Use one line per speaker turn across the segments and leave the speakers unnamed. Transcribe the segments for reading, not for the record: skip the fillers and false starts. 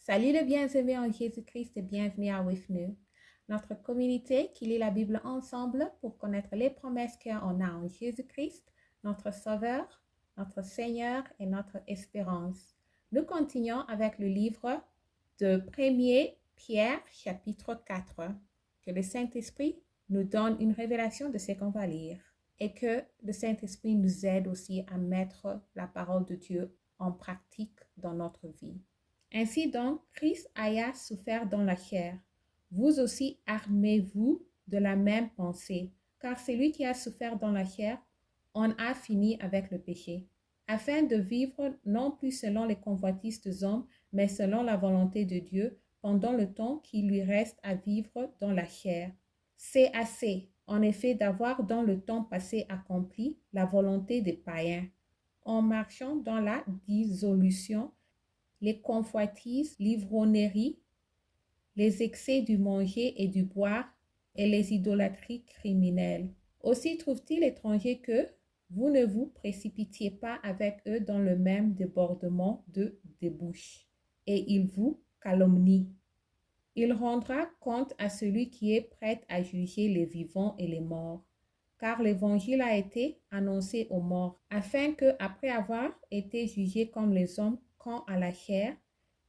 Salut les bien-aimés en Jésus-Christ et bienvenue à With Nous, notre communauté qui lit la Bible ensemble pour connaître les promesses qu'on a en Jésus-Christ, notre Sauveur, notre Seigneur et notre espérance. Nous continuons avec le livre de 1 Pierre, chapitre 4. Que le Saint-Esprit nous donne une révélation de ce qu'on va lire et que le Saint-Esprit nous aide aussi à mettre la parole de Dieu en pratique dans notre vie. Ainsi donc, Christ aya souffert dans la chair. Vous aussi armez-vous de la même pensée, car celui qui a souffert dans la chair en a fini avec le péché, afin de vivre non plus selon les convoitises des hommes, mais selon la volonté de Dieu, pendant le temps qui lui reste à vivre dans la chair. C'est assez, en effet, d'avoir dans le temps passé accompli la volonté des païens, en marchant dans la dissolution, les convoitises, l'ivrognerie, les excès du manger et du boire et les idolâtries criminelles. Aussi trouve-t-il étranger que vous ne vous précipitiez pas avec eux dans le même débordement de débauche, et ils vous calomnient. Il rendra compte à celui qui est prêt à juger les vivants et les morts, car l'évangile a été annoncé aux morts, afin que, après avoir été jugés comme les hommes quant à la chair,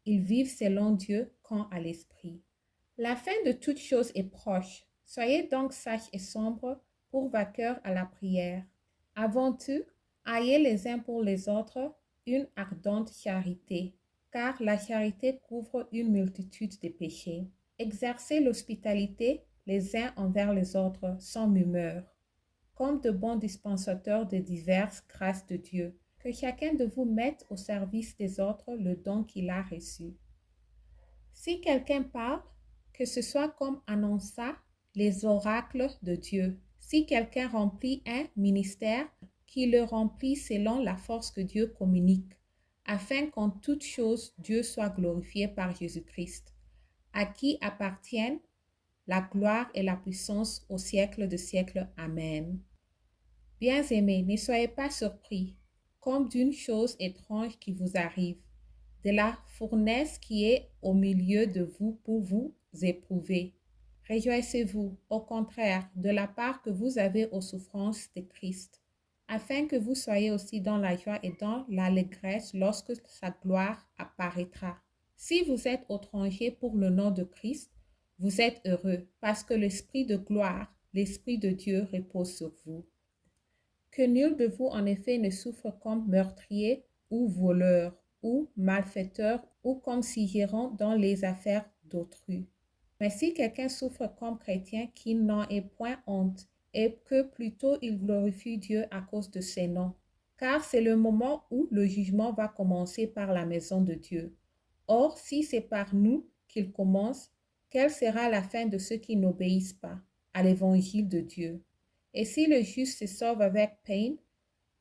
ils vivent selon Dieu quant à l'esprit. La fin de toute chose est proche. Soyez donc sages et sombres, pour vainqueurs à la prière. Avant tout, ayez les uns pour les autres une ardente charité, car la charité couvre une multitude de péchés. Exercez l'hospitalité les uns envers les autres sans murmure, comme de bons dispensateurs de diverses grâces de Dieu, que chacun de vous mette au service des autres le don qu'il a reçu. Si quelqu'un parle, que ce soit comme annonça les oracles de Dieu. Si quelqu'un remplit un ministère, qu'il le remplisse selon la force que Dieu communique, afin qu'en toute chose Dieu soit glorifié par Jésus-Christ, à qui appartiennent la gloire et la puissance au siècle de siècles. Amen. Bien-aimés, ne soyez pas surpris, comme d'une chose étrange qui vous arrive, de la fournaise qui est au milieu de vous pour vous éprouver. Réjouissez-vous, au contraire, de la part que vous avez aux souffrances de Christ, afin que vous soyez aussi dans la joie et dans l'allégresse lorsque sa gloire apparaîtra. Si vous êtes étrangers pour le nom de Christ, vous êtes heureux, parce que l'Esprit de gloire, l'Esprit de Dieu repose sur vous. Que nul de vous en effet ne souffre comme meurtrier ou voleur, ou malfaiteur, ou comme sigérant dans les affaires d'autrui. Mais si quelqu'un souffre comme chrétien, qu'il n'en ait point honte, et que plutôt il glorifie Dieu à cause de ses noms. Car c'est le moment où le jugement va commencer par la maison de Dieu. Or, si c'est par nous qu'il commence, quelle sera la fin de ceux qui n'obéissent pas à l'évangile de Dieu? Et si le juste se sauve avec peine,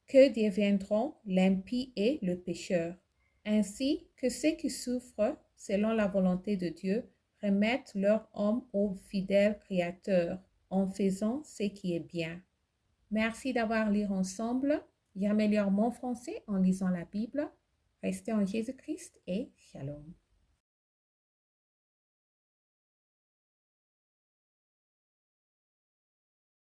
que deviendront l'impie et le pécheur? Ainsi que ceux qui souffrent selon la volonté de Dieu remettent leur âme au fidèle Créateur en faisant ce qui est bien. Merci d'avoir lu ensemble. J'améliore mon français en lisant la Bible. Restez en Jésus-Christ et shalom.